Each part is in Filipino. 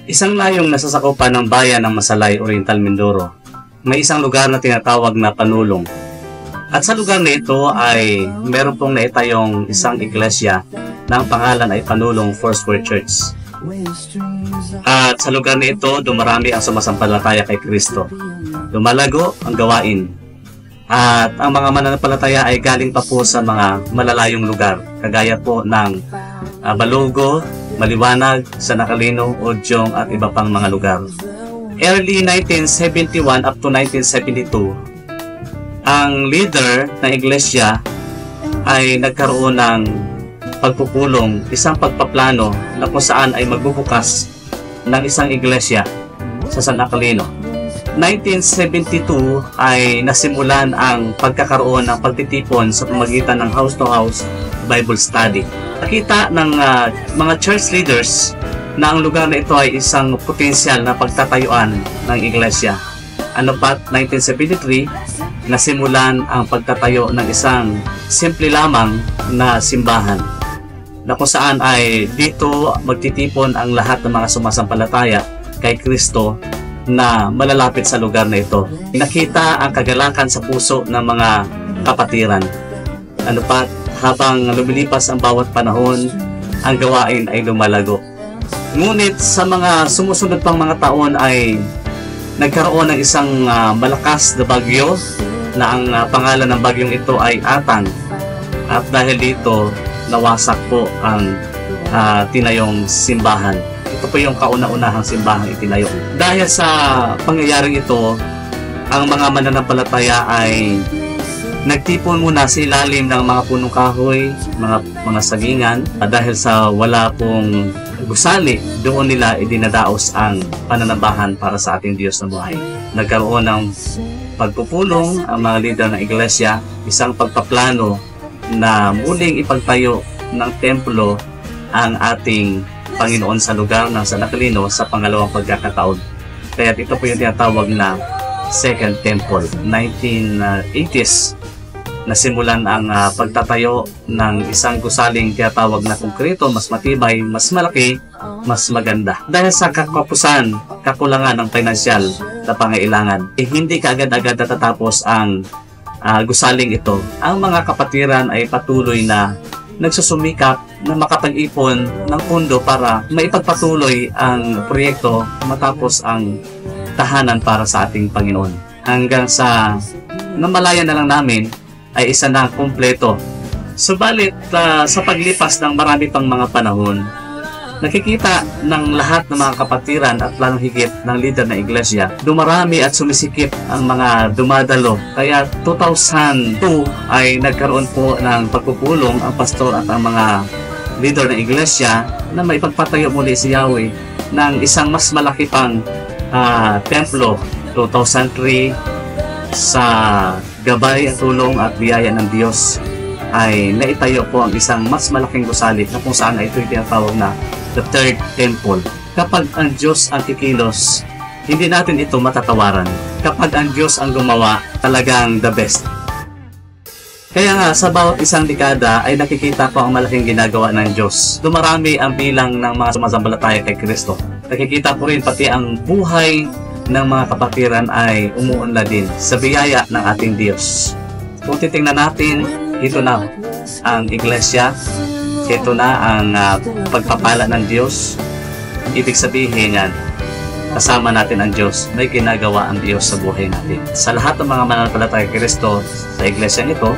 Isang layong nasasakupan ng bayan ng Masalay, Oriental Mindoro, may isang lugar na tinatawag na Panulong. At sa lugar na ito ay meron pong naitayong isang iglesia na ang pangalan ay Panulong Foursquare Church. At sa lugar na ito, dumarami ang sumasampalataya kay Kristo. Lumalago ang gawain. At ang mga mananampalataya ay galing pa po sa mga malalayong lugar, kagaya po ng Balogo, Maliwanag, San Acalino, Odyong at iba pang mga lugar. Early 1971 up to 1972, ang leader ng iglesia ay nagkaroon ng pagpupulong, isang pagpaplano na kung saan ay magbubukas ng isang iglesia sa San Acalino. 1972 ay nasimulan ang pagkakaroon ng pagtitipon sa pamamagitan ng house-to-house Bible study. Nakita ng mga church leaders na ang lugar na ito ay isang potensyal na pagtatayuan ng iglesia. Ano pa, 1973, nasimulan ang pagtatayo ng isang simple lamang na simbahan na kung saan ay dito magtitipon ang lahat ng mga sumasampalataya kay Kristo na malalapit sa lugar na ito. Nakita ang kagalakan sa puso ng mga kapatiran. Ano pa, habang lumilipas ang bawat panahon, ang gawain ay lumalago. Ngunit sa mga sumusunod pang mga taon ay nagkaroon ng isang malakas na bagyo na ang pangalan ng bagyong ito ay Atang. At dahil dito, nawasak po ang tinayong simbahan. Ito po yung kauna-unahang simbahang itinayo. Dahil sa pangyayaring ito, ang mga mananampalataya ay nagtipon muna sa ilalim ng mga punong kahoy, mga sagingan, dahil sa wala pong gusali, doon nila idinadaos ang pananambahan para sa ating Diyos na buhay. Nagkaroon ng pagpupulong ang mga leader ng iglesia, isang pagpaplano na muling ipagtayo ng templo ang ating Panginoon sa lugar ng San Acalino sa pangalawang pagkakataon. Kaya ito po yung tinatawag na Second Temple. 1980s, nasimulan ang pagtatayo ng isang gusaling tinatawag na konkreto, mas matibay, mas malaki, mas maganda. Dahil sa kakapusan, kakulangan ng pinansyal na pangailangan, hindi kaagad-agad natatapos ang gusaling ito. Ang mga kapatiran ay patuloy na nagsusumikap na makapag-ipon ng pundo para maipagpatuloy ang proyekto matapos ang tahanan para sa ating Panginoon. Hanggang sa namalayan na lang namin ay isa na kumpleto. Subalit sa paglipas ng marami pang mga panahon, nakikita ng lahat ng mga kapatiran at lalong higit ng leader ng iglesia, dumarami at sumisikip ang mga dumadalo. Kaya 2002 ay nagkaroon po ng pagpupulong ang pastor at ang mga leader ng iglesia na maipagpatayo muli si Yahweh ng isang mas malaki pang templo. 2003, sa gabay at tulong at biyaya ng Diyos, ay naitayo po ang isang mas malaking gusali na kung saan ito yung tinatawag na the Third Temple. Kapag ang Diyos ang kikilos, hindi natin ito matatawaran. Kapag ang Diyos ang gumawa, talagang the best. Kaya nga, sa bawat isang dekada ay nakikita po ang malaking ginagawa ng Diyos. Dumarami ang bilang ng mga sumasampalataya kay Kristo. Nakikita po rin pati ang buhay ng mga kapatiran ay umuunlad din sa biyaya ng ating Diyos. Kung titingnan natin, ito na ang iglesia, ito na ang pagpapala ng Diyos. Ibig sabihin yan, kasama natin ang Diyos, may ginagawa ang Diyos sa buhay natin. Sa lahat ng mga mananampalataya kay Kristo sa iglesia nito,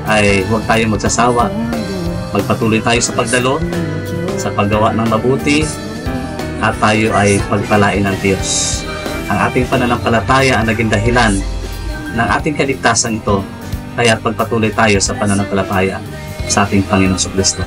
ay huwag tayong magsasawa. Magpatuloy tayo sa pagdalo, sa paggawa ng mabuti, at tayo ay pagpalain ng Diyos. Ang ating pananampalataya ang naging dahilan ng ating kaligtasan ito, kaya pagpatuloy tayo sa pananampalataya sa ating Panginoong Kristo.